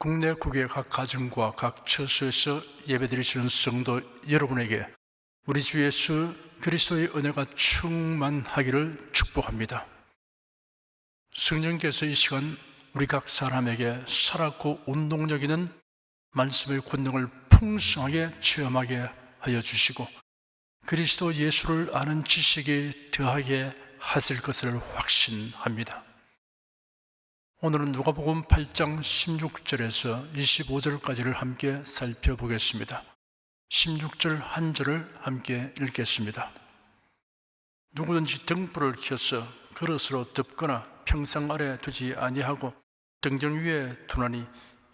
국내 국외 각 가정과 각 처소에서 예배드리시는 성도 여러분에게 우리 주 예수 그리스도의 은혜가 충만하기를 축복합니다. 성령께서 이 시간 우리 각 사람에게 살았고 운동력 있는 말씀의 권능을 풍성하게 체험하게 하여 주시고 그리스도 예수를 아는 지식이 더하게 하실 것을 확신합니다. 오늘은 누가복음 8장 16절에서 25절까지를 함께 살펴보겠습니다. 16절 한 절을 함께 읽겠습니다. 누구든지 등불을 켜서 그릇으로 덮거나 평상 아래 두지 아니하고 등정 위에 두나니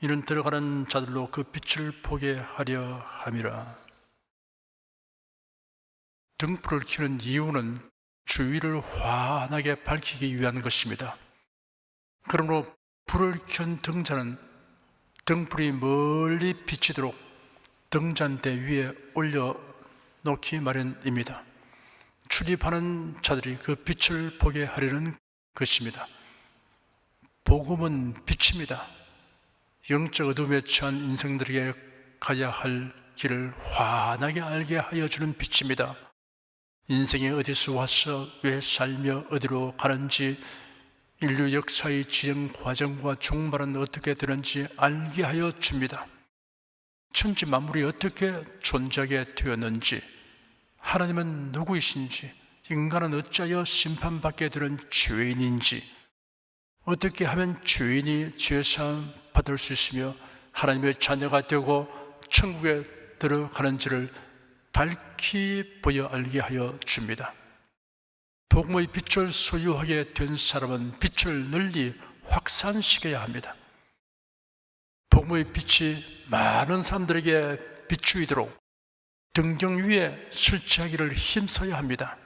이는 들어가는 자들로 그 빛을 보게 하려 함이라. 등불을 켜는 이유는 주위를 환하게 밝히기 위한 것입니다. 그러므로 불을 켠 등잔은 등불이 멀리 비치도록 등잔대 위에 올려놓기 마련입니다. 출입하는 자들이 그 빛을 보게 하려는 것입니다. 복음은 빛입니다. 영적 어둠에 처한 인생들에게 가야 할 길을 환하게 알게 하여 주는 빛입니다. 인생이 어디서 와서 왜 살며 어디로 가는지, 인류 역사의 진행 과정과 종말은 어떻게 되는지 알게 하여 줍니다. 천지 만물이 어떻게 존재하게 되었는지, 하나님은 누구이신지, 인간은 어찌하여 심판받게 되는 죄인인지, 어떻게 하면 죄인이 죄사함 받을 수 있으며 하나님의 자녀가 되고 천국에 들어가는지를 밝히 보여 알게 하여 줍니다. 복음의 빛을 소유하게 된 사람은 빛을 널리 확산시켜야 합니다. 복음의 빛이 많은 사람들에게 비추이도록 등경 위에 설치하기를 힘써야 합니다.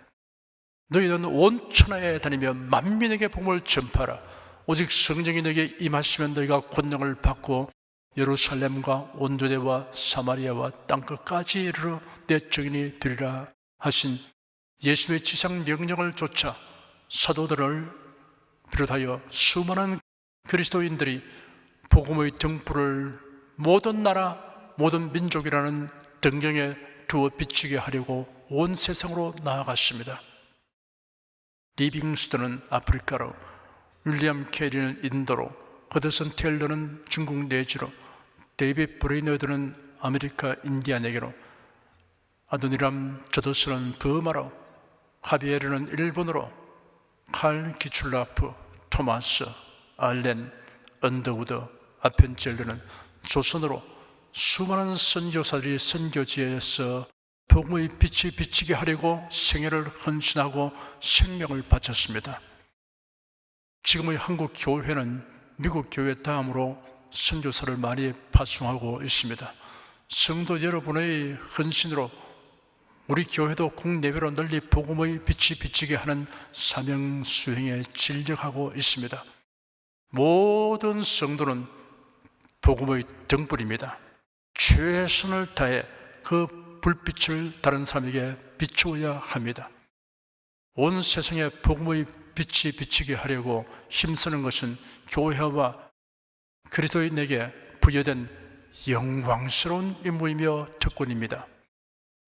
너희는 온 천하에 다니며 만민에게 복음을 전파하라. 오직 성령이 너에게 임하시면 너희가 권능을 받고 예루살렘과 온 유대와 사마리아와 땅끝까지 이르러 내 증인이 되리라 하신 예수의 지상 명령을 좇아 사도들을 비롯하여 수많은 그리스도인들이 복음의 등불을 모든 나라 모든 민족이라는 등경에 두어 비치게 하려고 온 세상으로 나아갔습니다. 리빙스턴은 아프리카로, 윌리엄 캐리는 인도로, 허드슨 테일러는 중국 내지로, 데이빗 브레이너드는 아메리카 인디아내게로, 아도니람 저더스는 버마로, 하비에르는 일본으로, 칼 기출라프, 토마스, 알렌, 언더우드, 아펜젤르는 조선으로 수많은 선교사들이 선교지에서 복음의 빛이 비치게 하려고 생애를 헌신하고 생명을 바쳤습니다. 지금의 한국 교회는 미국 교회 다음으로 선교사를 많이 파송하고 있습니다. 성도 여러분의 헌신으로 우리 교회도 국내외로 널리 복음의 빛이 비치게 하는 사명 수행에 진력하고 있습니다. 모든 성도는 복음의 등불입니다. 최선을 다해 그 불빛을 다른 사람에게 비추어야 합니다. 온 세상에 복음의 빛이 비치게 하려고 힘쓰는 것은 교회와 그리스도인에게 부여된 영광스러운 임무이며 특권입니다.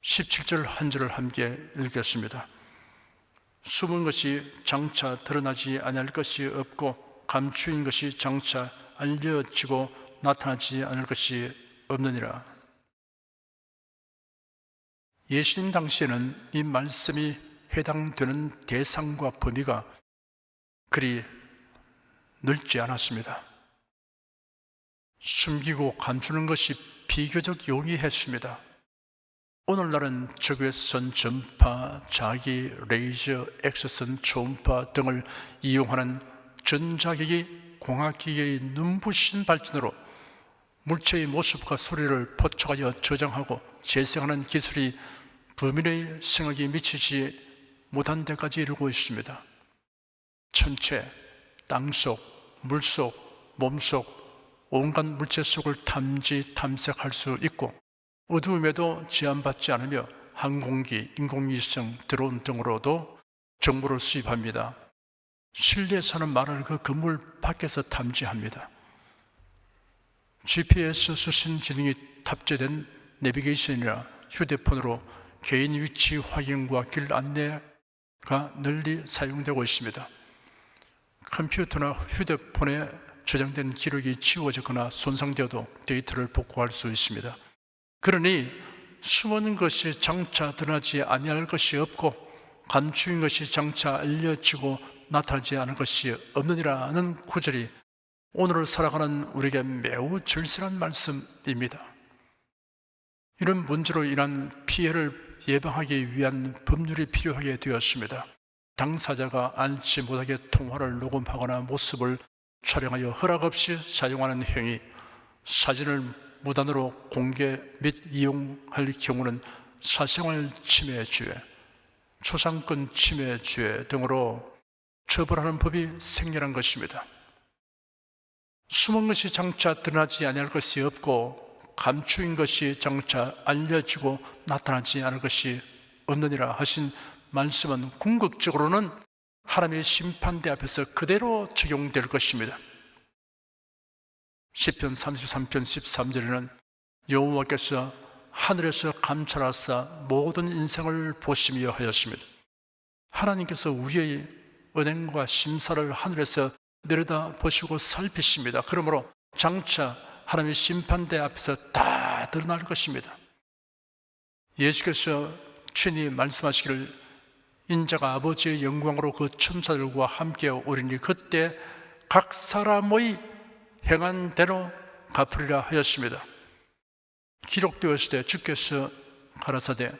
17절 한 절을 함께 읽겠습니다. 숨은 것이 장차 드러나지 아니할 것이 없고 감추인 것이 장차 알려지고 나타나지 않을 것이 없느니라. 예수님 당시에는 이 말씀이 해당되는 대상과 범위가 그리 넓지 않았습니다. 숨기고 감추는 것이 비교적 용이했습니다. 오늘날은 적외선 전파, 자기, 레이저, 엑스선 초음파 등을 이용하는 전자기기, 공학기계의 눈부신 발전으로 물체의 모습과 소리를 포착하여 저장하고 재생하는 기술이 범인의 생각이 미치지 못한 데까지 이르고 있습니다. 천체, 땅속, 물속, 몸속, 온갖 물체 속을 탐색할 수 있고 어두움에도 제한받지 않으며 항공기, 인공위성, 드론 등으로도 정보를 수집합니다. 실내에 사는 말을 그 건물 밖에서 탐지합니다. GPS 수신 기능이 탑재된 내비게이션이나 휴대폰으로 개인 위치 확인과 길 안내가 널리 사용되고 있습니다. 컴퓨터나 휴대폰에 저장된 기록이 지워지거나 손상되어도 데이터를 복구할 수 있습니다. 그러니 숨은 것이 장차 드러나지 아니할 것이 없고 감추인 것이 장차 알려지고 나타나지 않을 것이 없느니라는 구절이 오늘을 살아가는 우리에게 매우 절실한 말씀입니다. 이런 문제로 인한 피해를 예방하기 위한 법률이 필요하게 되었습니다. 당사자가 알지 못하게 통화를 녹음하거나 모습을 촬영하여 허락 없이 사용하는 행위, 사진을 무단으로 공개 및 이용할 경우는 사생활 침해죄, 초상권 침해죄 등으로 처벌하는 법이 생겨난 것입니다. 숨은 것이 장차 드러나지 아니할 것이 없고 감추인 것이 장차 알려지고 나타나지 않을 것이 없느니라 하신 말씀은 궁극적으로는 하나님의 심판대 앞에서 그대로 적용될 것입니다. 시편 33편 13절에는 여호와께서 하늘에서 감찰하사 모든 인생을 보시며 하였습니다. 하나님께서 우리의 은행과 심사를 하늘에서 내려다 보시고 살피십니다. 그러므로 장차 하나님의 심판대 앞에서 다 드러날 것입니다. 예수께서 친히 말씀하시기를 인자가 아버지의 영광으로 그 천사들과 함께 오리니 그때 각 사람의 행한 대로 갚으리라 하였습니다. 기록되었을 때 주께서 가라사대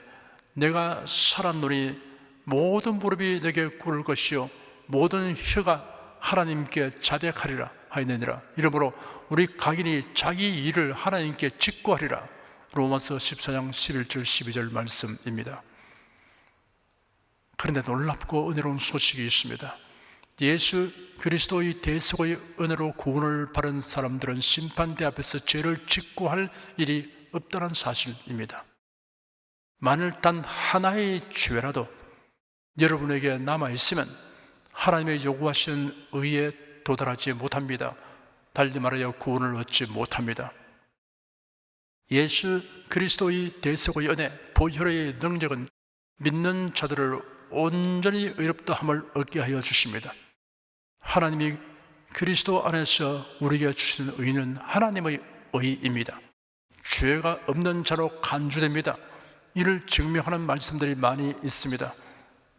내가 살았노니 모든 무릎이 내게 꿇을 것이요 모든 혀가 하나님께 자백하리라 하였느니라. 이러므로 우리 각인이 자기 일을 하나님께 직구하리라. 로마서 14장 11절 12절 말씀입니다. 그런데 놀랍고 은혜로운 소식이 있습니다. 예수 그리스도의 대속의 은혜로 구원을 받은 사람들은 심판대 앞에서 죄를 직구할 일이 없다는 사실입니다. 만일 단 하나의 죄라도 여러분에게 남아있으면 하나님의 요구하시는 의에 도달하지 못합니다. 달리 말하여 구원을 얻지 못합니다. 예수 그리스도의 대속의 은혜, 보혈의 능력은 믿는 자들을 온전히 의롭다함을 얻게 하여 주십니다. 하나님이 그리스도 안에서 우리에게 주시는 의는 하나님의 의입니다. 죄가 없는 자로 간주됩니다. 이를 증명하는 말씀들이 많이 있습니다.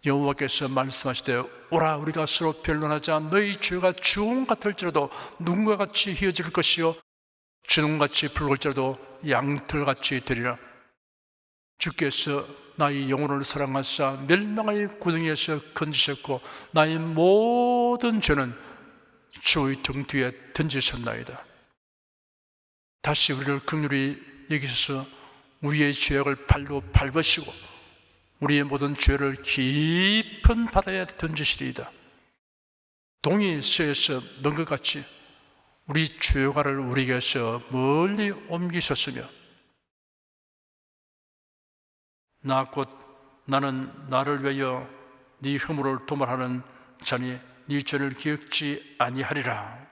여호와께서 말씀하시되 오라 우리가 서로 변론하자. 너희 죄가 주홍 같을지라도 눈과 같이 희어질 것이요 주홍같이 붉을지라도 양털같이 되리라. 주께서 나의 영혼을 사랑하사 멸망의 구덩이에서 건지셨고 나의 모든 죄는 주의 등 뒤에 던지셨나이다. 다시 우리를 긍휼히 여기셔서 우리의 죄악을 발로 밟으시고 우리의 모든 죄를 깊은 바다에 던지시리이다. 동이 쇠에서 넣은 것 같이 우리 죄가를 우리에게서 멀리 옮기셨으며 나 곧 나는 나를 위하여 네 허물을 도말하는 자니 네 죄를 기억지 아니하리라.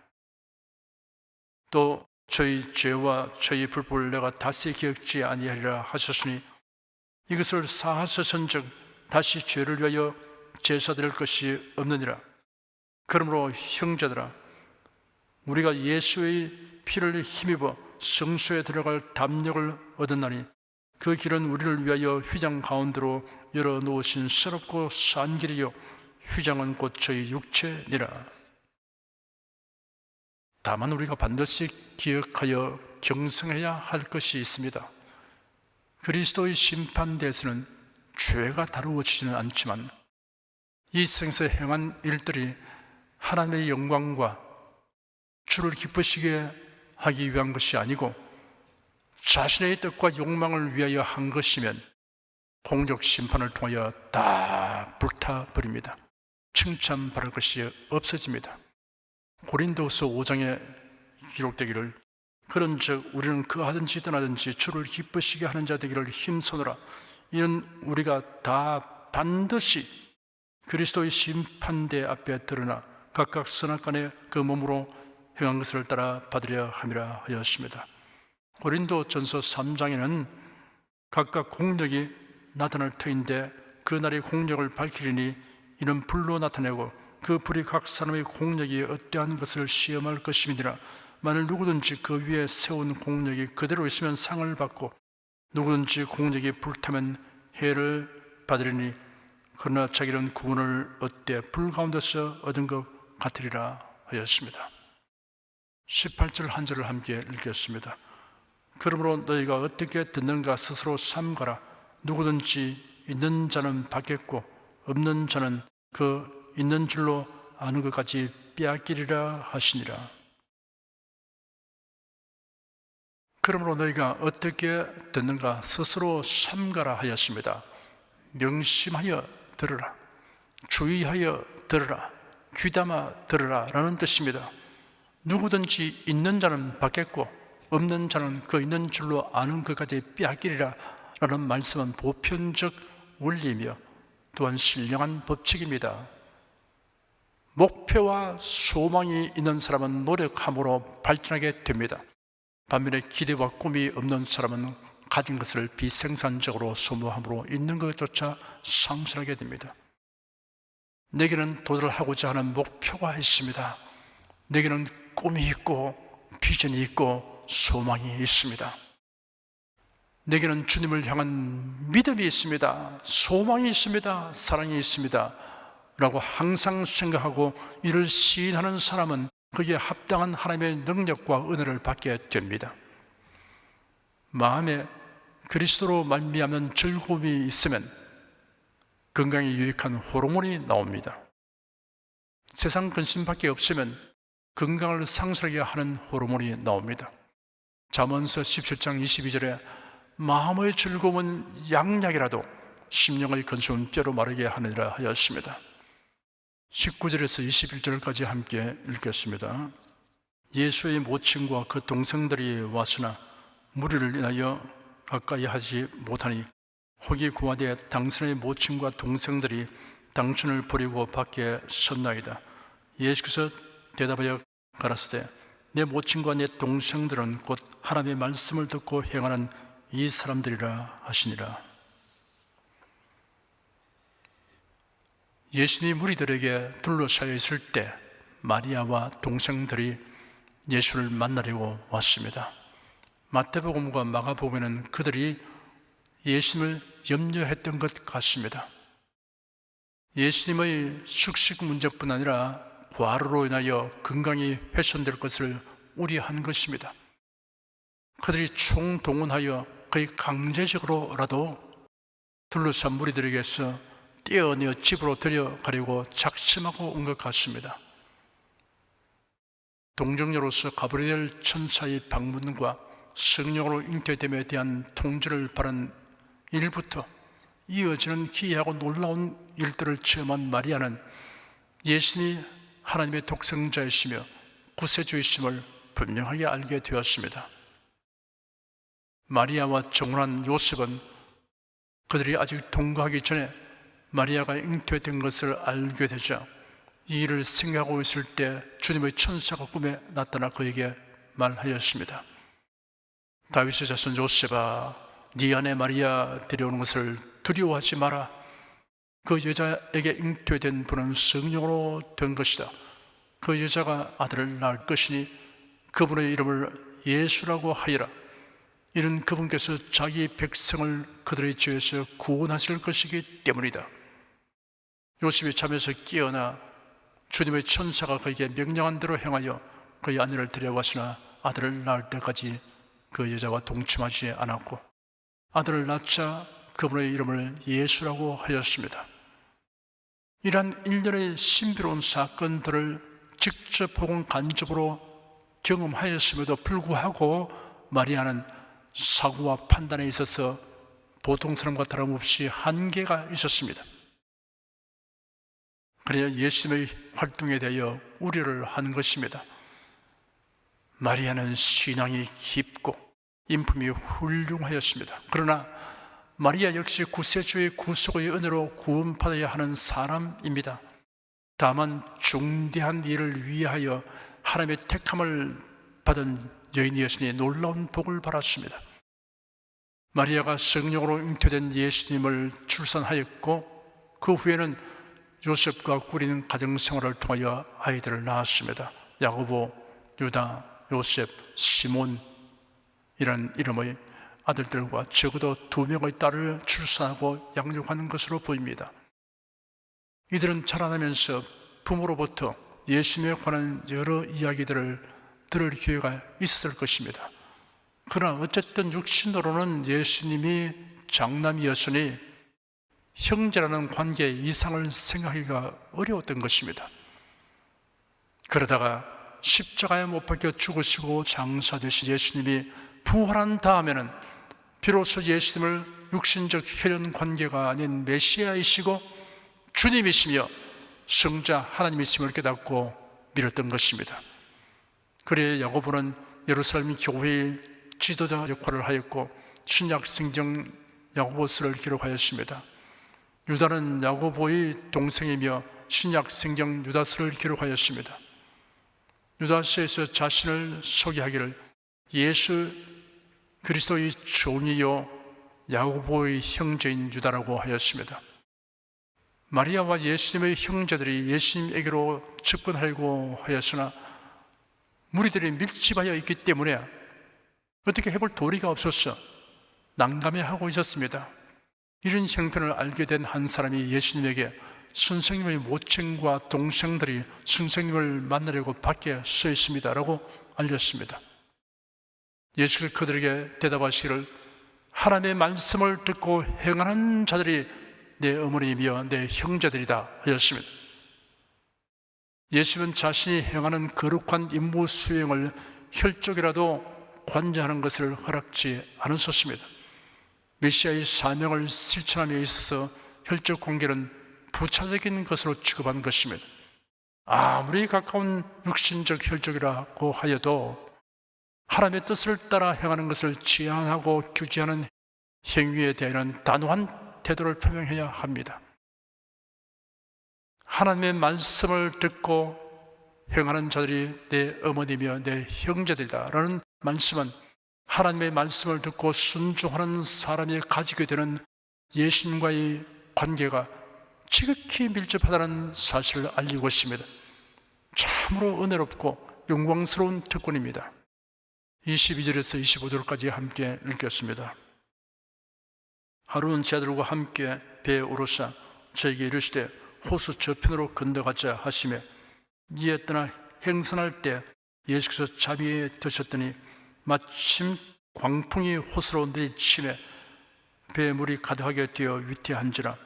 또 저희 죄와 저희 불법을 내가 다시 기억지 아니하리라 하셨으니 이것을 사하셨은즉 다시 죄를 위하여 제사드릴 것이 없느니라. 그러므로 형제들아 우리가 예수의 피를 힘입어 성소에 들어갈 담력을 얻었나니 그 길은 우리를 위하여 휘장 가운데로 열어놓으신 새롭고 산 길이요 휘장은 곧 저희 육체니라. 다만 우리가 반드시 기억하여 경성해야 할 것이 있습니다. 그리스도의 심판대에서는 죄가 다루어지지는 않지만 이 생에서 행한 일들이 하나님의 영광과 주를 기쁘시게 하기 위한 것이 아니고 자신의 뜻과 욕망을 위하여 한 것이면 공적 심판을 통하여 다 불타버립니다. 칭찬받을 것이 없어집니다. 고린도후서 5장에 기록되기를 그런즉 우리는 그하든지 떠나든지 주를 기쁘시게 하는 자 되기를 힘쓰노라. 이는 우리가 다 반드시 그리스도의 심판대 앞에 드러나 각각 선악간에 그 몸으로 행한 것을 따라 받으려 함이라 하였습니다. 고린도전서 3장에는 각각 공력이 나타날 터인데 그 날의 공력을 밝히리니 이는 불로 나타내고 그 불이 각 사람의 공력이 어떠한 것을 시험할 것임이니라. 만일 누구든지 그 위에 세운 공력이 그대로 있으면 상을 받고 누구든지 공력이 불타면 해를 받으리니 그러나 자기는 구원을 얻되 불 가운데서 얻은 것 같으리라 하였습니다. 18절 한 절을 함께 읽겠습니다. 그러므로 너희가 어떻게 듣는가 스스로 삼가라. 누구든지 있는 자는 받겠고 없는 자는 그 있는 줄로 아는 것까지 빼앗기리라 하시니라. 그러므로 너희가 어떻게 듣는가 스스로 삼가라 하였습니다. 명심하여 들으라, 주의하여 들으라, 귀담아 들으라 라는 뜻입니다. 누구든지 있는 자는 받겠고 없는 자는 그 있는 줄로 아는 것까지 빼앗기리라 라는 말씀은 보편적 원리이며 또한 신령한 법칙입니다. 목표와 소망이 있는 사람은 노력함으로 발전하게 됩니다. 반면에 기대와 꿈이 없는 사람은 가진 것을 비생산적으로 소모함으로 있는 것조차 상실하게 됩니다. 내게는 도달하고자 하는 목표가 있습니다. 내게는 꿈이 있고 비전이 있고 소망이 있습니다. 내게는 주님을 향한 믿음이 있습니다. 소망이 있습니다. 사랑이 있습니다. 라고 항상 생각하고 이를 시인하는 사람은 거기에 합당한 하나님의 능력과 은혜를 받게 됩니다. 마음에 그리스도로 말미암은 즐거움이 있으면 건강에 유익한 호르몬이 나옵니다. 세상 근심밖에 없으면 건강을 상실하게 하는 호르몬이 나옵니다. 잠언서 17장 22절에 마음의 즐거움은 양약이라도 심령의 건성은 뼈로 마르게 하느니라 하였습니다. 19절에서 21절까지 함께 읽겠습니다. 예수의 모친과 그 동생들이 왔으나 무리를 인하여 가까이 하지 못하니 혹이 구하되 당신의 모친과 동생들이 당신을 버리고 밖에 섰나이다. 예수께서 대답하여 가라사대 내 모친과 내 동생들은 곧 하나님의 말씀을 듣고 행하는 이 사람들이라 하시니라. 예수님이 무리들에게 둘러싸여 있을 때 마리아와 동생들이 예수를 만나려고 왔습니다. 마태복음과 마가복음에는 그들이 예수님을 염려했던 것 같습니다. 예수님의 숙식 문제뿐 아니라 과로로 인하여 건강이 훼손될 것을 우려한 것입니다. 그들이 총동원하여 거의 강제적으로라도 둘러싼 무리들에게서 떼어내어 집으로 데려가려고 작심하고 온 것 같습니다. 동정녀로서 가브리엘 천사의 방문과 성령으로 잉태됨에 대한 통지를 받은 일부터 이어지는 기이하고 놀라운 일들을 체험한 마리아는 예수님이 하나님의 독생자이시며 구세주이심을 분명하게 알게 되었습니다. 마리아와 정혼한 요셉은 그들이 아직 동거하기 전에 마리아가 잉태된 것을 알게 되자 이 일을 생각하고 있을 때 주님의 천사가 꿈에 나타나 그에게 말하였습니다. 다윗의 자손 요셉아, 네 아내 마리아 데려오는 것을 두려워하지 마라. 그 여자에게 잉태된 분은 성령으로 된 것이다. 그 여자가 아들을 낳을 것이니 그분의 이름을 예수라고 하리라. 이는 그분께서 자기 백성을 그들의 죄에서 구원하실 것이기 때문이다. 요셉이 잠에서 깨어나 주님의 천사가 그에게 명령한 대로 행하여 그의 아내를 데려왔으나 아들을 낳을 때까지 그 여자와 동침하지 않았고 아들을 낳자 그분의 이름을 예수라고 하였습니다. 이러한 일련의 신비로운 사건들을 직접 혹은 간접으로 경험하였음에도 불구하고 마리아는 사고와 판단에 있어서 보통 사람과 다름없이 한계가 있었습니다. 그래야 예수님의 활동에 대하여 우려를 한 것입니다. 마리아는 신앙이 깊고 인품이 훌륭하였습니다. 그러나 마리아 역시 구세주의 구속의 은혜로 구원받아야 하는 사람입니다. 다만 중대한 일을 위하여 하나님의 택함을 받은 여인이었으니 놀라운 복을 받았습니다. 마리아가 성령으로 잉태된 예수님을 출산하였고 그 후에는 요셉과 꾸린 가정생활을 통하여 아이들을 낳았습니다. 야고보, 유다, 요셉, 시몬 이란 이름의 아들들과 적어도 2명의 딸을 출산하고 양육하는 것으로 보입니다. 이들은 자라나면서 부모로부터 예수님에 관한 여러 이야기들을 들을 기회가 있었을 것입니다. 그러나 어쨌든 육신으로는 예수님이 장남이었으니 형제라는 관계 이상을 생각하기가 어려웠던 것입니다. 그러다가 십자가에 못 박혀 죽으시고 장사되신 예수님이 부활한 다음에는 비로소 예수님을 육신적 혈연 관계가 아닌 메시아이시고 주님이시며 성자 하나님이심을 깨닫고 믿었던 것입니다. 그래 야고보는 예루살렘 교회의 지도자 역할을 하였고 신약 성경 야고보서를 기록하였습니다. 유다는 야고보의 동생이며 신약 성경 유다서를 기록하였습니다. 유다서에서 자신을 소개하기를 예수 그리스도의 종이요 야고보의 형제인 유다라고 하였습니다. 마리아와 예수님의 형제들이 예수님에게로 접근하려고 하였으나 무리들이 밀집하여 있기 때문에 어떻게 해볼 도리가 없었어 난감해하고 있었습니다. 이런 형편을 알게 된 한 사람이 예수님에게 선생님의 모친과 동생들이 선생님을 만나려고 밖에 서 있습니다 라고 알렸습니다. 예수께서 그들에게 대답하시기를 하나님의 말씀을 듣고 행하는 자들이 내 어머니이며 내 형제들이다 하였습니다. 예수님은 자신이 행하는 거룩한 임무 수행을 혈족이라도 관여하는 것을 허락지 않으셨습니다. 메시아의 사명을 실천함에 있어서 혈족 관계는 부차적인 것으로 취급한 것입니다. 아무리 가까운 육신적 혈족이라고 하여도 하나님의 뜻을 따라 행하는 것을 지향하고 규제하는 행위에 대한 단호한 태도를 표명해야 합니다. 하나님의 말씀을 듣고 행하는 자들이 내 어머니며 내 형제들이다 라는 말씀은 하나님의 말씀을 듣고 순종하는 사람이 가지게 되는 예수님과의 관계가 지극히 밀접하다는 사실을 알리고 있습니다. 참으로 은혜롭고 영광스러운 특권입니다. 22절에서 25절까지 함께 읽겠습니다. 하루는 제 아들과 함께 배에 오르사 저에게 이르시되 호수 저편으로 건너가자 하시매 이에 떠나 행선할 때 예수께서 자비에 드셨더니 마침 광풍이 호수로 내리치매 배에 물이 가득하게 되어 위태한지라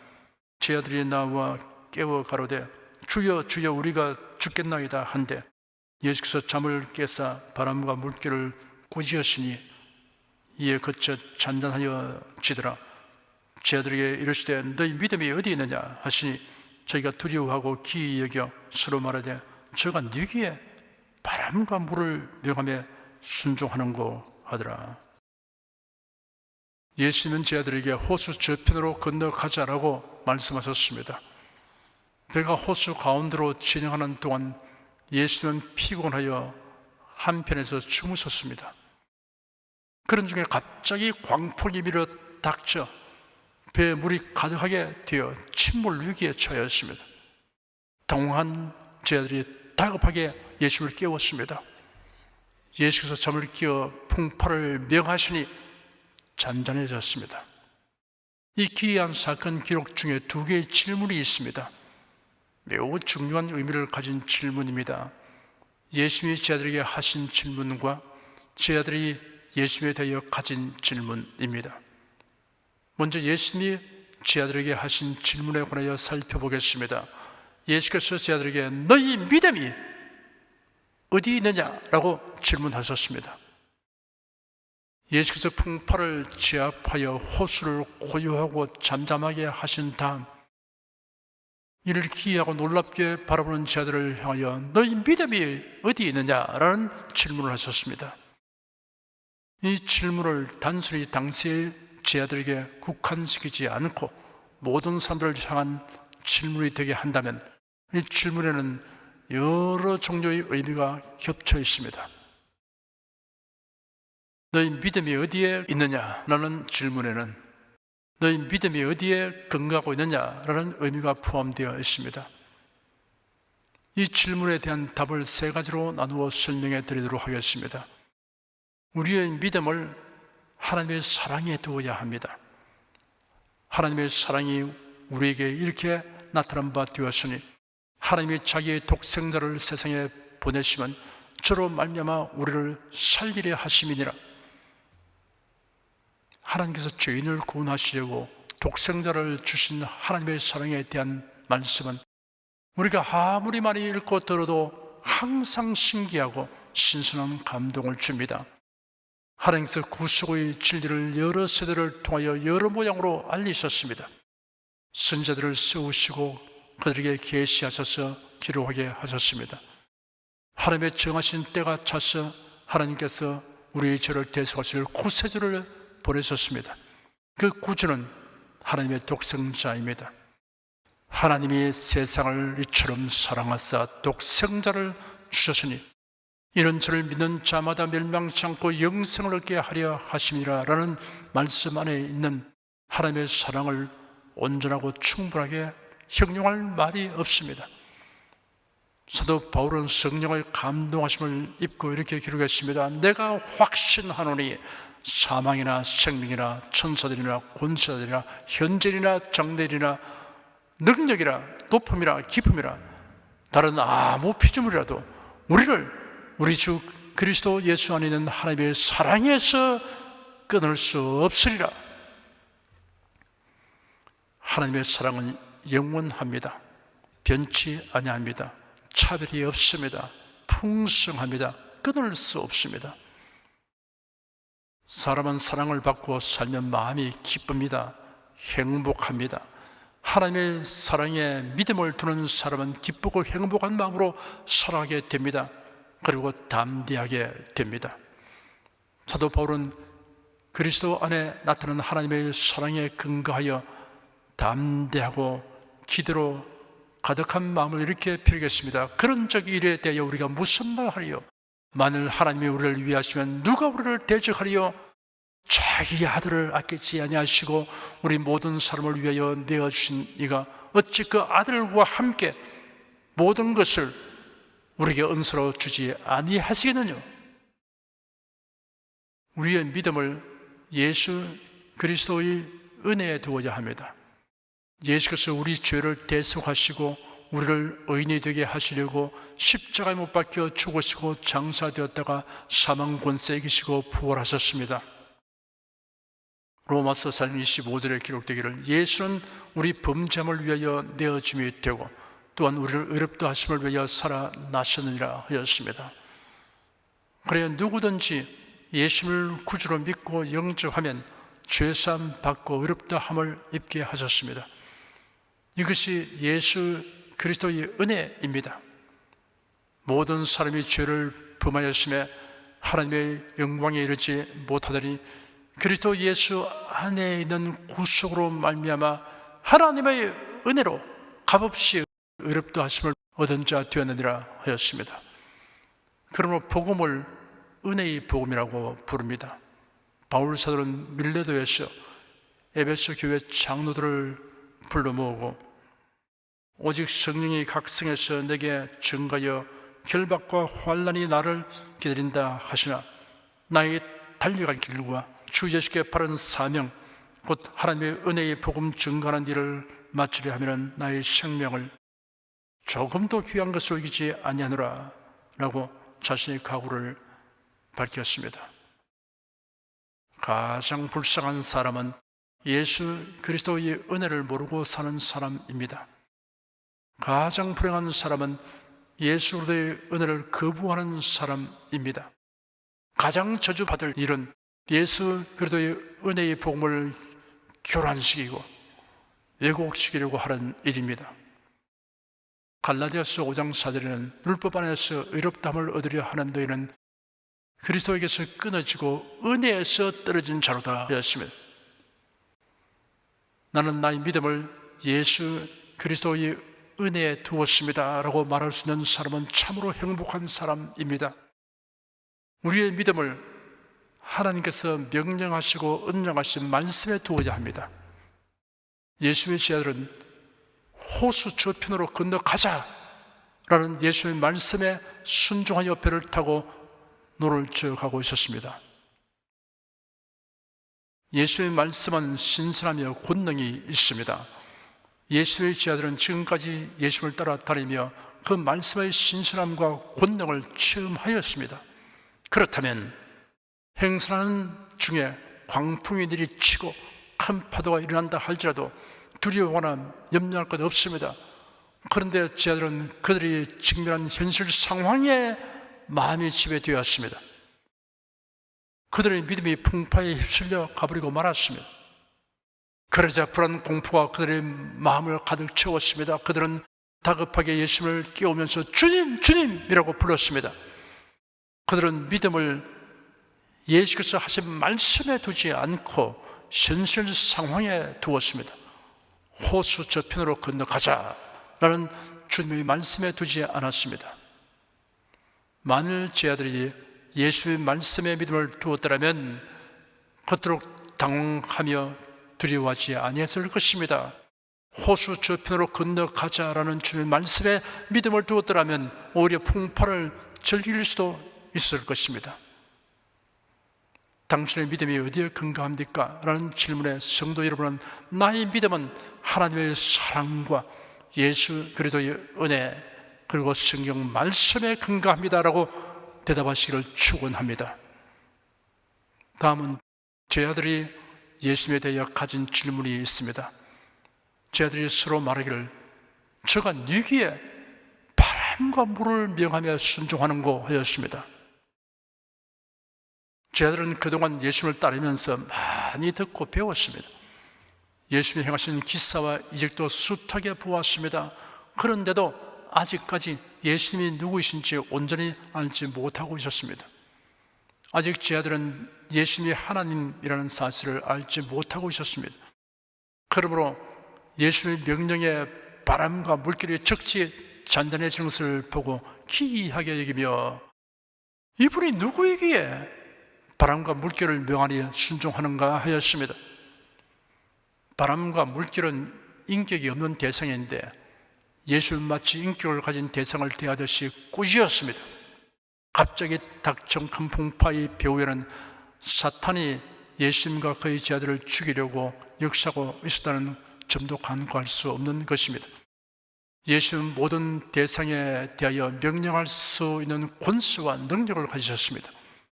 제 아들이 나와 깨워 가로되 주여 주여 우리가 죽겠나이다 한데 예수께서 잠을 깨사 바람과 물결을 꾸짖으시니 이에 그쳐 잔잔하여 지더라. 제 아들에게 이르시되 너희 믿음이 어디 있느냐 하시니 저희가 두려워하고 기이 여겨 서로 말하되 저가 네기에 바람과 물을 명하며 순종하는고 하더라. 예수님은 제 아들에게 호수 저편으로 건너가자라고 말씀하셨습니다. 배가 호수 가운데로 진행하는 동안 예수님은 피곤하여 한편에서 주무셨습니다. 그런 중에 갑자기 광풍이 밀어 닥쳐 배에 물이 가득하게 되어 침몰 위기에 처했습니다. 당황한 제 아들이 다급하게 예수님을 깨웠습니다. 예수께서 잠을 깨어 풍파를 명하시니 잔잔해졌습니다. 이 기이한 사건 기록 중에 2개의 질문이 있습니다. 매우 중요한 의미를 가진 질문입니다. 예수님이 제 아들에게 하신 질문과 제 아들이 예수님에 대하여 가진 질문입니다. 먼저 예수님이 제 아들에게 하신 질문에 관하여 살펴보겠습니다. 예수께서 제 아들에게 너희 믿음이 어디 있느냐라고 질문하셨습니다. 예수께서 풍파를 제압하여 호수를 고요하고 잠잠하게 하신 다음 이를 기이하고 놀랍게 바라보는 제 아들을 향하여 너희 믿음이 어디 있느냐라는 질문을 하셨습니다. 이 질문을 단순히 당시의 제 아들에게 국한시키지 않고 모든 사람들을 향한 질문이 되게 한다면 이 질문에는 여러 종류의 의미가 겹쳐 있습니다. 너희 믿음이 어디에 있느냐라는 질문에는 너희 믿음이 어디에 근거하고 있느냐라는 의미가 포함되어 있습니다. 이 질문에 대한 답을 세 가지로 나누어 설명해 드리도록 하겠습니다. 우리의 믿음을 하나님의 사랑에 두어야 합니다. 하나님의 사랑이 우리에게 이렇게 나타난 바 되었으니 하나님이 자기의 독생자를 세상에 보내시면 저로 말미암아 우리를 살리려 하심이니라. 하나님께서 죄인을 구원하시려고 독생자를 주신 하나님의 사랑에 대한 말씀은 우리가 아무리 많이 읽고 들어도 항상 신기하고 신선한 감동을 줍니다. 하나님께서 구속의 진리를 여러 세대를 통하여 여러 모양으로 알리셨습니다. 선지자들을 세우시고 그들에게 계시하셔서 기록하게 하셨습니다. 하나님의 정하신 때가 차서 하나님께서 우리의 죄를 대속하실 구세주를 보내셨습니다. 그 구주는 하나님의 독생자입니다. 하나님이 세상을 이처럼 사랑하사 독생자를 주셨으니 이런 저를 믿는 자마다 멸망치 않고 영생을 얻게 하려 하심이라 라는 말씀 안에 있는 하나님의 사랑을 온전하고 충분하게 형용할 말이 없습니다. 사도 바울은 성령의 감동하심을 입고 이렇게 기록했습니다. 내가 확신하노니 사망이나 생명이나 천사들이나 권세자들이나 현재이나 장래이나 능력이라 높음이라 깊음이라 다른 아무 피조물이라도 우리 주 그리스도 예수 안에 있는 하나님의 사랑에서 끊을 수 없으리라. 하나님의 사랑은 영원합니다. 변치 아니합니다. 차별이 없습니다. 풍성합니다. 끊을 수 없습니다. 사람은 사랑을 받고 살면 마음이 기쁩니다. 행복합니다. 하나님의 사랑에 믿음을 두는 사람은 기쁘고 행복한 마음으로 살아가게 됩니다. 그리고 담대하게 됩니다. 사도 바울은 그리스도 안에 나타난 하나님의 사랑에 근거하여 담대하고 기도로 가득한 마음을 이렇게 표현했습니다. 그런 적 일에 대하여 우리가 무슨 말 하리요? 만일 하나님이 우리를 위하시면 누가 우리를 대적하리요? 자기 아들을 아끼지 아니하시고 우리 모든 사람을 위하여 내어주신 이가 어찌 그 아들과 함께 모든 것을 우리에게 은사로 주지 아니하시겠느냐? 우리의 믿음을 예수 그리스도의 은혜에 두어야 합니다. 예수께서 우리 죄를 대속하시고 우리를 의인이 되게 하시려고 십자가에 못 박혀 죽으시고 장사되었다가 사망 권세에 계시고 부활하셨습니다. 로마서 4장 25절에 기록되기를 예수는 우리 범죄함을 위하여 내어줌이 되고 또한 우리를 의롭다 하심을 위하여 살아나셨느니라 하였습니다. 그래야 누구든지 예수를 구주로 믿고 영접하면 죄사함 받고 의롭다 함을 입게 하셨습니다. 이것이 예수 그리스도의 은혜입니다. 모든 사람이 죄를 범하였음에 하나님의 영광에 이르지 못하더니 그리스도 예수 안에 있는 구속으로 말미암아 하나님의 은혜로 값없이 의롭다 하심을 얻은 자 되었느니라 하였습니다. 그러므로 복음을 은혜의 복음이라고 부릅니다. 바울 사도는 밀레도에서 에베소 교회 장로들을 불러 모으고 오직 성령이 각성해서 내게 증거하여 결박과 환난이 나를 기다린다 하시나 나의 달려갈 길과 주 예수께 바른 사명 곧 하나님의 은혜의 복음 증거하는 일을 마치려 하면 나의 생명을 조금도 귀한 것으로 여기지 아니하노라 라고 자신의 각오를 밝혔습니다. 가장 불쌍한 사람은 예수 그리스도의 은혜를 모르고 사는 사람입니다. 가장 불행한 사람은 예수 그리스도의 은혜를 거부하는 사람입니다. 가장 저주받을 일은 예수 그리스도의 은혜의 복음을 교란시키고 왜곡시키려고 하는 일입니다. 갈라디아서 5장 4절에는 율법 안에서 의롭다함을 얻으려 하는 너희는 그리스도에게서 끊어지고 은혜에서 떨어진 자로다 하였습니다. 나는 나의 믿음을 예수 그리스도의 은혜에 두었습니다 라고 말할 수 있는 사람은 참으로 행복한 사람입니다. 우리의 믿음을 하나님께서 명령하시고 은정하신 말씀에 두어야 합니다. 예수의 제자들은 호수 저편으로 건너가자 라는 예수의 말씀에 순종하여 배를 타고 노를 저어가고 있었습니다. 예수의 말씀은 신선하며 권능이 있습니다. 예수의 제자들은 지금까지 예수를 따라다니며 그 말씀의 신선함과 권능을 체험하였습니다. 그렇다면 행선하는 중에 광풍이 내리치고 큰 파도가 일어난다 할지라도 두려워하거나 염려할 것 없습니다. 그런데 제자들은 그들이 직면한 현실 상황에 마음이 지배되었습니다. 그들의 믿음이 풍파에 휩쓸려 가버리고 말았습니다. 그러자 불안 공포가 그들의 마음을 가득 채웠습니다. 그들은 다급하게 예수를 깨우면서 주님, 주님이라고 불렀습니다. 그들은 믿음을 예수께서 하신 말씀에 두지 않고 현실 상황에 두었습니다. 호수 저편으로 건너가자라는 주님의 말씀에 두지 않았습니다. 만일 제자들이 예수의 말씀에 믿음을 두었더라면 그토록 당황하며 두려워하지 아니했을 것입니다. 호수 저편으로 건너가자라는 주님의 말씀에 믿음을 두었더라면 오히려 풍파를 즐길 수도 있을 것입니다. 당신의 믿음이 어디에 근거합니까? 라는 질문에 성도 여러분은 나의 믿음은 하나님의 사랑과 예수 그리스도의 은혜 그리고 성경 말씀에 근거합니다 라고 대답하시기를 축원합니다. 다음은 제자들이 예수님에 대해 가진 질문이 있습니다. 제자들이 서로 말하기를 저가 누구에 바람과 물을 명하며 순종하는고 하였습니다. 제자들은 그동안 예수님을 따르면서 많이 듣고 배웠습니다. 예수님이 행하신 기사와 이적도 숱하게 보았습니다. 그런데도 아직까지 예수님이 누구이신지 온전히 알지 못하고 있었습니다. 아직 제자들은 예수님이 하나님이라는 사실을 알지 못하고 있었습니다. 그러므로 예수님의 명령에 바람과 물결이 적지 잔잔해지는 것을 보고 기이하게 여기며 이분이 누구이기에 바람과 물결을 명하니 순종하는가 하였습니다. 바람과 물결은 인격이 없는 대상인데 예수는 마치 인격을 가진 대상을 대하듯이 꾸짖었습니다. 갑자기 닥친 큰 풍파의 배후에는 사탄이 예수님과 그의 제자들을 죽이려고 역사하고 있었다는 점도 간과할 수 없는 것입니다. 예수는 모든 대상에 대하여 명령할 수 있는 권세와 능력을 가지셨습니다.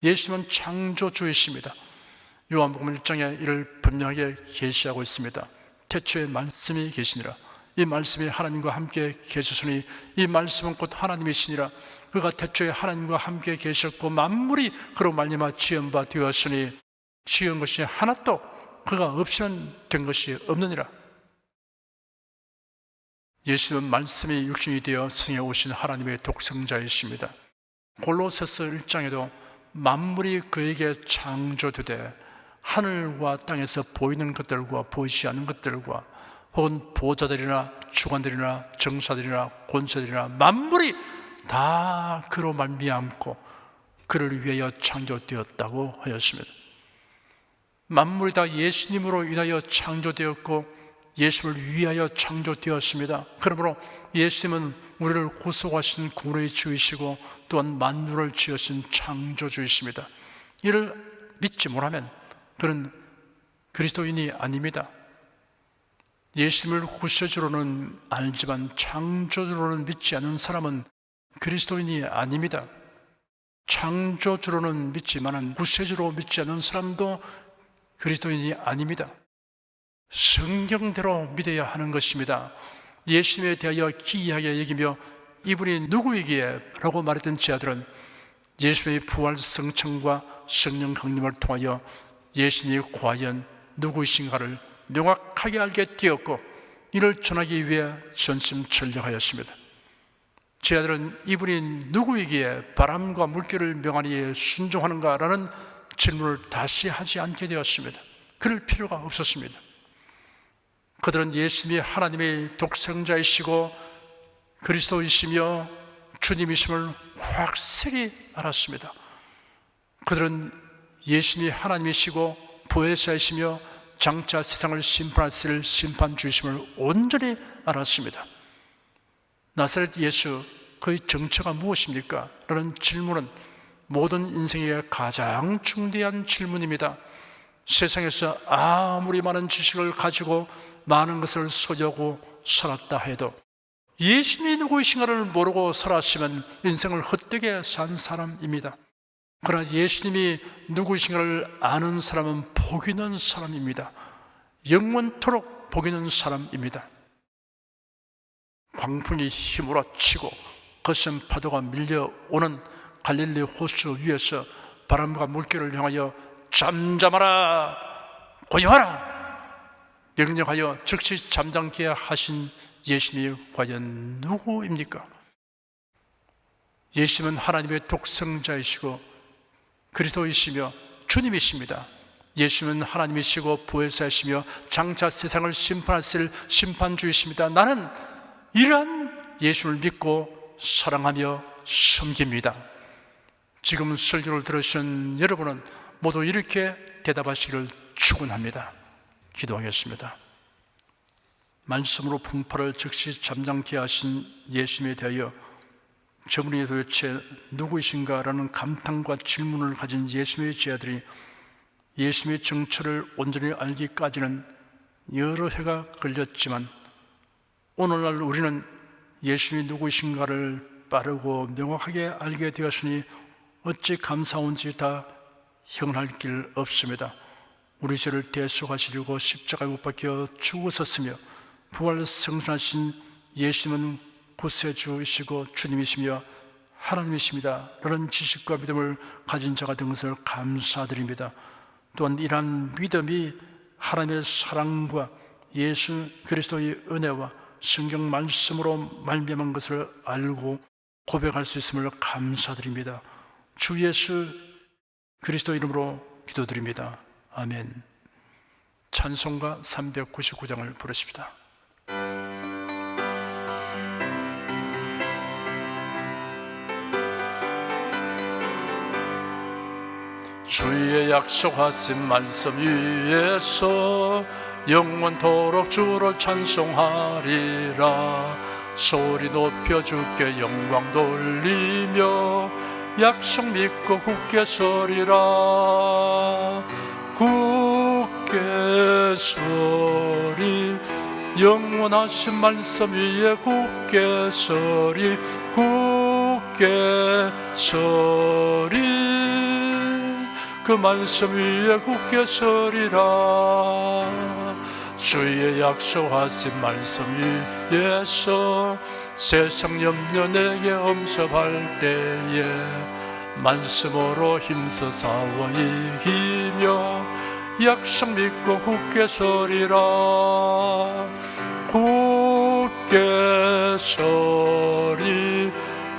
예수님은 창조주이십니다. 요한복음 1장에 이를 분명하게 계시하고 있습니다. 태초에 말씀이 계시니라. 이 말씀이 하나님과 함께 계셨으니 이 말씀은 곧 하나님이시니라. 그가 태초에 하나님과 함께 계셨고 만물이 그로 말미암아 지은 바 되었으니 지은 것이 하나도 그가 없이는 된 것이 없느니라. 예수님은 말씀이 육신이 되어 승에 오신 하나님의 독생자이십니다. 골로새서 1장에도 만물이 그에게 창조되되 하늘과 땅에서 보이는 것들과 보이지 않는 것들과 혹은 보좌들이나 주관들이나 정사들이나 권세들이나 만물이 다 그로 말미암고 그를 위하여 창조되었다고 하였습니다. 만물이 다 예수님으로 인하여 창조되었고 예수를 위하여 창조되었습니다. 그러므로 예수님은 우리를 구속하신 구원의 주이시고 또한 만물을 지으신 창조주이십니다. 이를 믿지 못하면 그는 그리스도인이 아닙니다. 예수님을 구세주로는 알지만 창조주로는 믿지 않는 사람은 그리스도인이 아닙니다. 창조주로는 믿지만 구세주로 믿지 않는 사람도 그리스도인이 아닙니다. 성경대로 믿어야 하는 것입니다. 예수님에 대하여 기이하게 여기며 이분이 누구이기에? 라고 말했던 제자들은 예수님의 부활 성천과 성령 강림을 통하여 예수님이 과연 누구이신가를 명확하게 알게 되었고 이를 전하기 위해 전심전력하였습니다. 제자들은 이분이 누구이기에 바람과 물결을 명하니 순종하는가라는 질문을 다시 하지 않게 되었습니다. 그럴 필요가 없었습니다. 그들은 예수님이 하나님의 독생자이시고 그리스도이시며 주님이심을 확실히 알았습니다. 그들은 예수님이 하나님이시고 보혜사이시며 장차 세상을 심판하실 심판주이심을 온전히 알았습니다. 나사렛 예수, 그의 정체가 무엇입니까? 라는 질문은 모든 인생의 가장 중대한 질문입니다. 세상에서 아무리 많은 지식을 가지고 많은 것을 소유하고 살았다 해도 예수님이 누구이신가를 모르고 살았으면 인생을 헛되게 산 사람입니다. 그러나 예수님이 누구이신가를 아는 사람은 복 있는 사람입니다. 영원토록 복 있는 사람입니다. 광풍이 힘으로 치고 거센 파도가 밀려오는 갈릴리 호수 위에서 바람과 물결을 향하여 잠잠하라, 고요하라 명령하여 즉시 잠잠케 하신 예수님이 과연 누구입니까? 예수님은 하나님의 독생자이시고 그리스도이시며 주님이십니다. 예수님은 하나님이시고 보혜사이시며 장차 세상을 심판하실 심판주이십니다. 나는 이러한 예수를 믿고 사랑하며 섬깁니다. 지금 설교를 들으신 여러분은 모두 이렇게 대답하시기를 축원합니다. 기도하겠습니다. 말씀으로 풍파를 즉시 잠잠케 하신 예수님에 대하여 저분이 도대체 누구이신가라는 감탄과 질문을 가진 예수님의 제자들이 예수님의 정체를 온전히 알기까지는 여러 해가 걸렸지만 오늘날 우리는 예수님이 누구이신가를 빠르고 명확하게 알게 되었으니 어찌 감사한지 다 형할 길 없습니다. 우리 죄를 대속하시려고 십자가에 못 박혀 죽으셨으며 부활 승천하신 예수님은 구세주이시고 주님이시며 하나님이십니다. 라는 지식과 믿음을 가진 자가 된 것을 감사드립니다. 또한 이러한 믿음이 하나님의 사랑과 예수 그리스도의 은혜와 성경 말씀으로 말미암은 것을 알고 고백할 수 있음을 감사드립니다. 주 예수 그리스도 이름으로 기도드립니다. 아멘. 찬송가 399장을 부르십시다. 주의 약속하신 말씀 위에서 영원토록 주를 찬송하리라. 소리 높여 주께 영광 돌리며 약속 믿고 굳게 서리라. 굳게 서리 영원하신 말씀 위에 굳게 서리 굳게 서리 그 말씀 위에 굳게 서리라. 주의 약속하신 말씀 위에서 세상 염려 내게 엄습할 때에 말씀으로 힘써 싸워 이기며 약속 믿고 굳게 서리라. 굳게 서리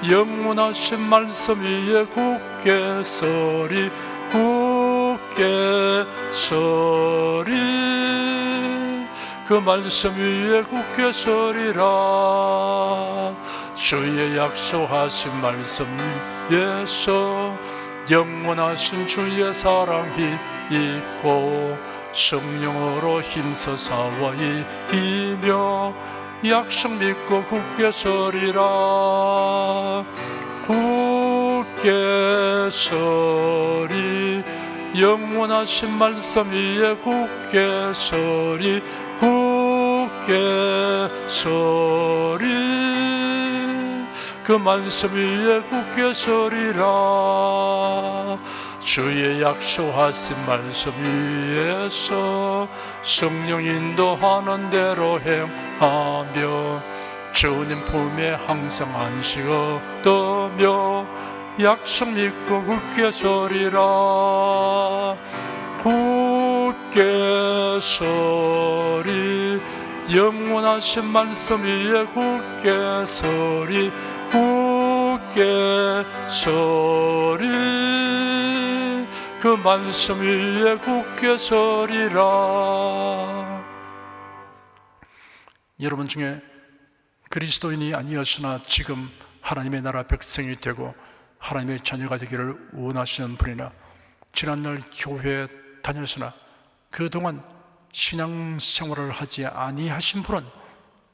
영원하신 말씀 위에 굳게 서리 굳게 서리 그 말씀 위에 굳게 서리라. 주의 약속하신 말씀 위에서 영원하신 주의 사랑이 있고 성령으로 힘써 싸워 이기며 약속 믿고 굳게 서리라. 굳게 서리 영원하신 말씀 위에 굳게 서리 굳게 서리 그 말씀 위에 굳게 서리라. 주의 약속하신 말씀 위에서 성령 인도하는 대로 행하며 주님 품에 항상 안식 얻으며 약속 믿고 굳게 서리라. 굳게 서리 영원하신 말씀 위에 굳게 서리 굳게 서리 그 말씀 위에 굳게 서리라. 여러분 중에 그리스도인이 아니었으나 지금 하나님의 나라 백성이 되고 하나님의 자녀가 되기를 원하시는 분이나 지난날 교회에 다녔으나 그동안 신앙생활을 하지 아니하신 분은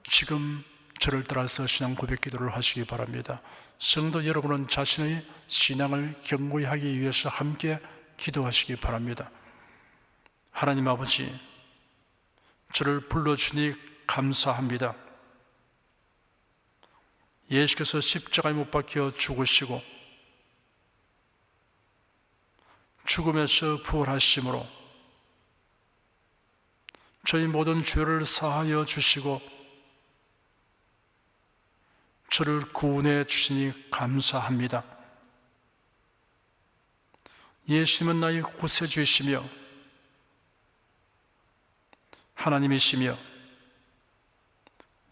지금 저를 따라서 신앙 고백 기도를 하시기 바랍니다. 성도 여러분은 자신의 신앙을 견고히 하기 위해서 함께 기도하시기 바랍니다. 하나님 아버지, 저를 불러주니 감사합니다. 예수께서 십자가에 못 박혀 죽으시고 죽음에서 부활하심으로 저희 모든 죄를 사하여 주시고 저를 구원해 주시니 감사합니다. 예수님은 나의 구세주이시며 하나님이시며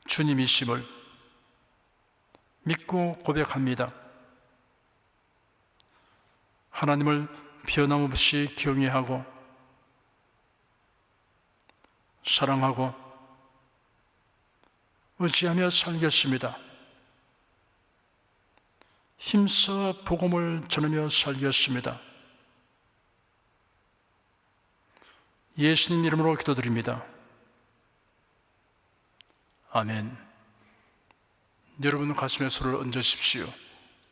주님이심을 믿고 고백합니다. 하나님을 변함없이 경외하고 사랑하고 의지하며 살겠습니다. 힘써 복음을 전하며 살겠습니다. 예수님 이름으로 기도드립니다. 아멘. 여러분 가슴에 손을 얹으십시오.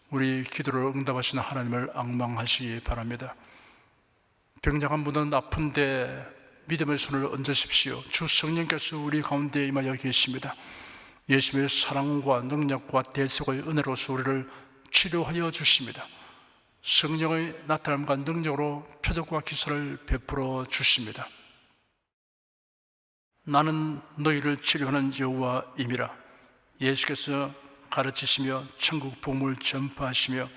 우리 기도를 응답하시는 하나님을 앙망하시기 바랍니다. 병장한 분은 아픈데 믿음의 손을 얹으십시오. 주 성령께서 우리 가운데 임하여 계십니다. 예수님의 사랑과 능력과 대속의 은혜로서 우리를 치료하여 주십니다. 성령의 나타남과 능력으로 표적과 기사를 베풀어 주십니다. 나는 너희를 치료하는 여호와임이라. 예수께서 가르치시며 천국 복음을 전파하시며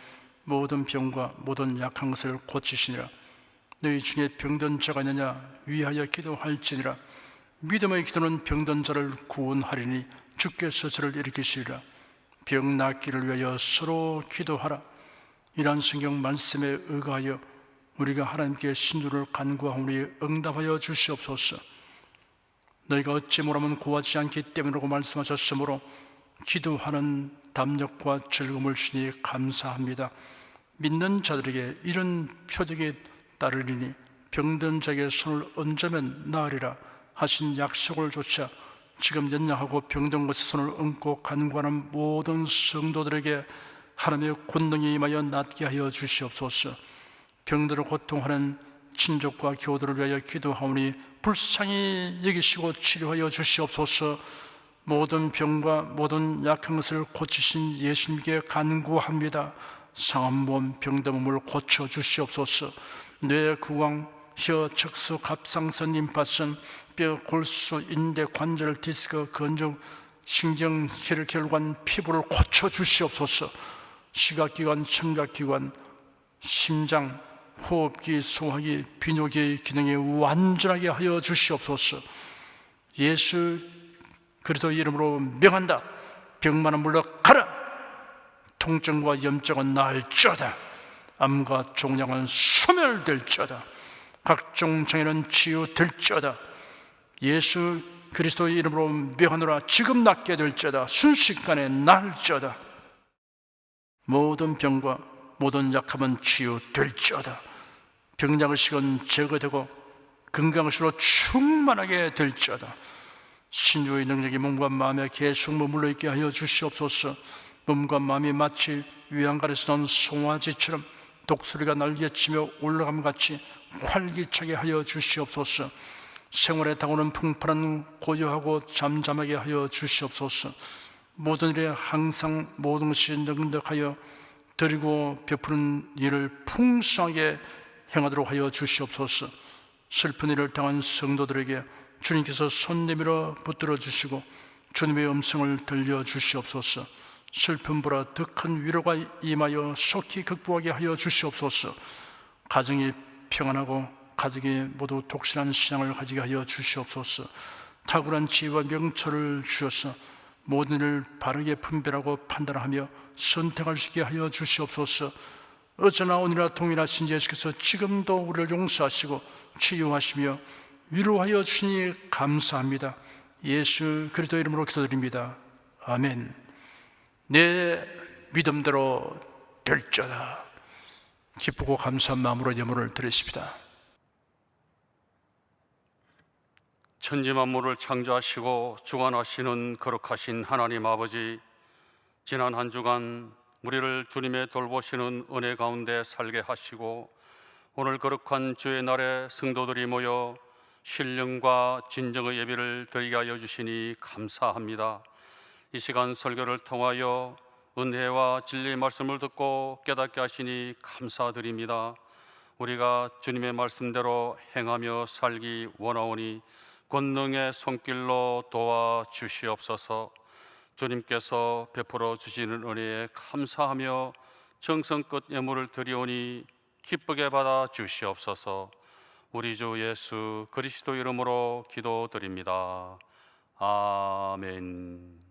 모든 병과 모든 약한 것을 고치시니라. 너희 중에 병든 자가 있느냐 위하여 기도할지니라. 믿음의 기도는 병든 자를 구원하리니 주께서 저를 일으키시리라. 병 낫기를 위하여 서로 기도하라. 이러한 성경 말씀에 의거하여 우리가 하나님께 신주를 간구하오니 응답하여 주시옵소서. 너희가 어찌 뭐라면 구하지 않기 때문이라고 말씀하셨으므로 기도하는 담력과 즐거움을 주니 감사합니다. 믿는 자들에게 이런 표적이 따르리니 병든 자에게 손을 얹으면 나으리라 하신 약속을 조차 지금 연약하고 병든 것에 손을 얹고 간구하는 모든 성도들에게 하나님의 권능이 임하여 낫게 하여 주시옵소서. 병들어 고통하는 친족과 교우들을 위하여 기도하오니 불쌍히 여기시고 치료하여 주시옵소서. 모든 병과 모든 약한 것을 고치신 예수님께 간구합니다. 상한 몸, 병든 몸을 고쳐 주시옵소서. 뇌, 구강, 혀, 척수, 갑상선, 임파선, 뼈, 골수, 인대, 관절, 디스크, 건조, 신경, 혈관, 피부를 고쳐 주시옵소서. 시각기관, 청각기관, 심장, 호흡기, 소화기, 비뇨기 기능이 완전하게 하여 주시옵소서. 예수 그리스도 이름으로 명한다. 병만은 물러가라. 통증과 염증은 나을지어다. 암과 종양은 소멸될지어다. 각종 장애는 치유될지어다. 예수 그리스도의 이름으로 명하노라. 지금 낫게 될지어다. 순식간에 나을지어다. 모든 병과 모든 약함은 치유될지어다. 병약의식은 제거되고 건강의식으로 충만하게 될지어다. 신주의 능력이 몸과 마음에 계속 머물러 있게 하여 주시옵소서. 몸과 마음이 마치 위안가에서 나온 송아지처럼 독수리가 날개치며 올라감같이 활기차게 하여 주시옵소서. 생활에 다가오는 풍파는 고요하고 잠잠하게 하여 주시옵소서. 모든 일에 항상 모든 것이 능력하여 드리고 베푸는 일을 풍성하게 행하도록 하여 주시옵소서. 슬픈 일을 당한 성도들에게 주님께서 손 내밀어 붙들어 주시고 주님의 음성을 들려 주시옵소서. 슬픔보다 더 큰 위로가 임하여 속히 극복하게 하여 주시옵소서. 가정이 평안하고 가족이 모두 독실한 신앙을 가지게 하여 주시옵소서. 탁월한 지혜와 명철을 주셔서 모든 일을 바르게 분별하고 판단하며 선택할 수 있게 하여 주시옵소서. 어제나 오늘이나 동일하신 예수께서 지금도 우리를 용서하시고 치유하시며 위로하여 주시니 감사합니다. 예수 그리스도 이름으로 기도드립니다. 아멘. 내 믿음대로 될지어다. 기쁘고 감사한 마음으로 예물을 드리십시다. 천지만물을 창조하시고 주관하시는 거룩하신 하나님 아버지, 지난 한 주간 우리를 주님의 돌보시는 은혜 가운데 살게 하시고 오늘 거룩한 주의 날에 성도들이 모여 신령과 진정의 예배를 드리게 하여 주시니 감사합니다. 이 시간 설교를 통하여 은혜와 진리의 말씀을 듣고 깨닫게 하시니 감사드립니다. 우리가 주님의 말씀대로 행하며 살기 원하오니 권능의 손길로 도와주시옵소서. 주님께서 베풀어 주시는 은혜에 감사하며 정성껏 예물을 드리오니 기쁘게 받아 주시옵소서. 우리 주 예수 그리스도 이름으로 기도드립니다. 아멘.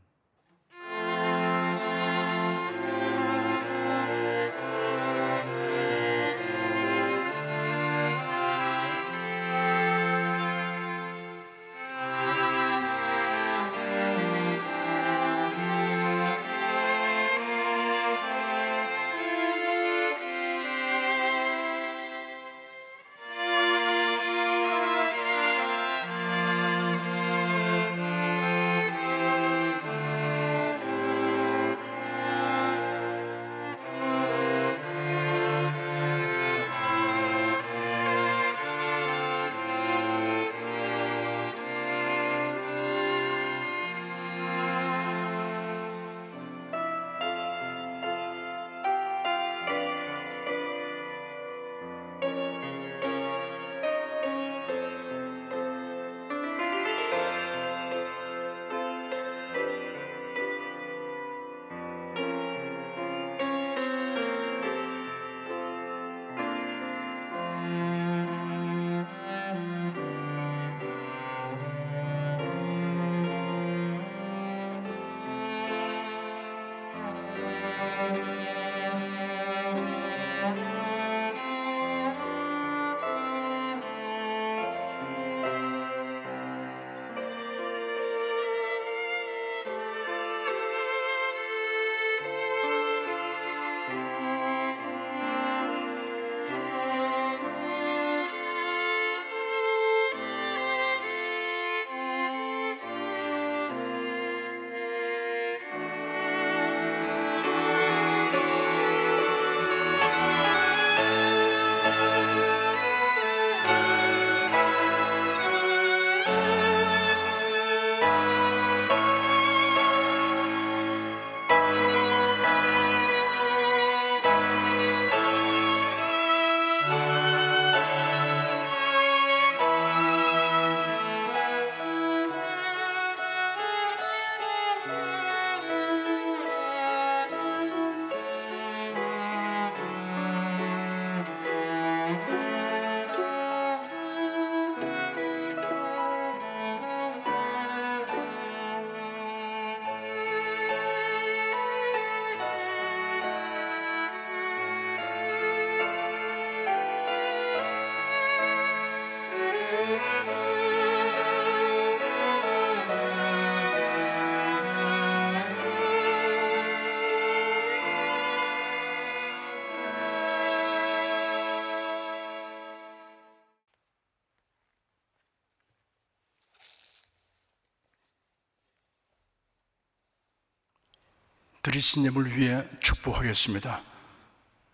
드리신 예물 위해 축복하겠습니다.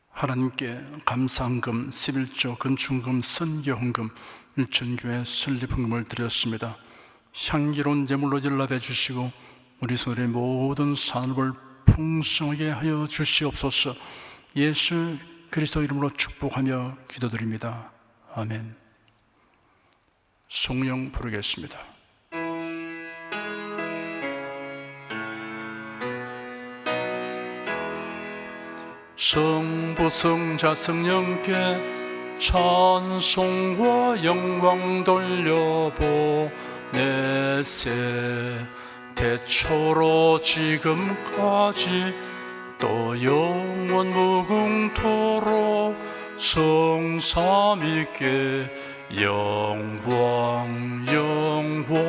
하나님께 감사헌금, 11조, 건축헌금, 선교헌금, 일천교회 설립헌금을 드렸습니다. 향기로운 예물로 연락해 주시고 우리 손의 모든 산업을 풍성하게 하여 주시옵소서. 예수 그리스도 이름으로 축복하며 기도드립니다. 아멘. 성령 부르겠습니다. 성부 성자 성령께 찬송과 영광 돌려보내세. 대초로 지금까지 또 영원 무궁토록 성삼위께 영광 영광.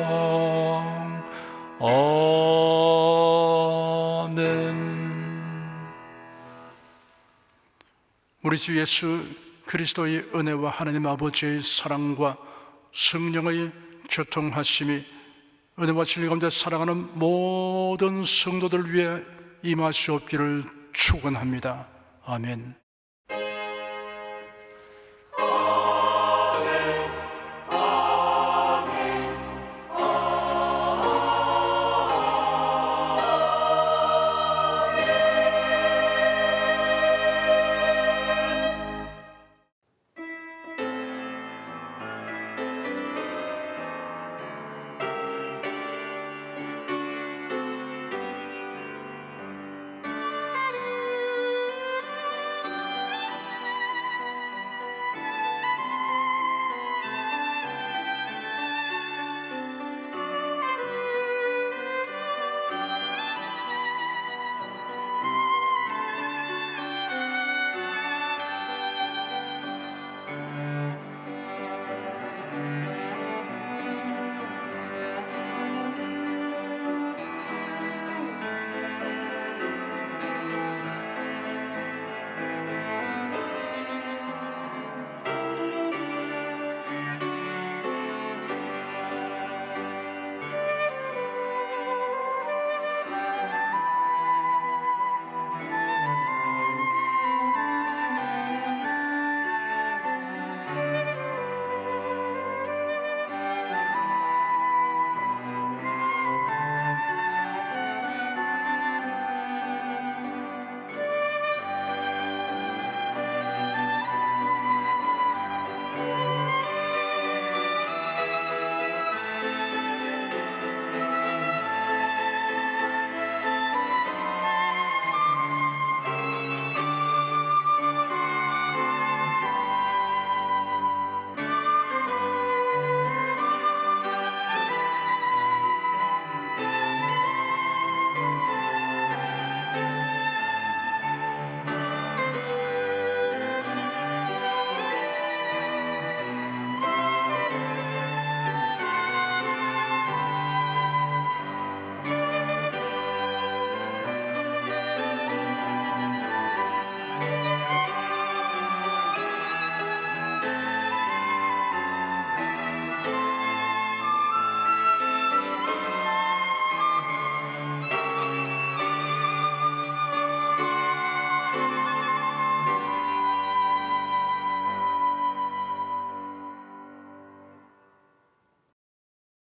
아멘. 우리 주 예수 그리스도의 은혜와 하나님 아버지의 사랑과 성령의 교통하심이 은혜와 진리 가운데 살아가는 모든 성도들 위해 임하시옵기를 축원합니다. 아멘.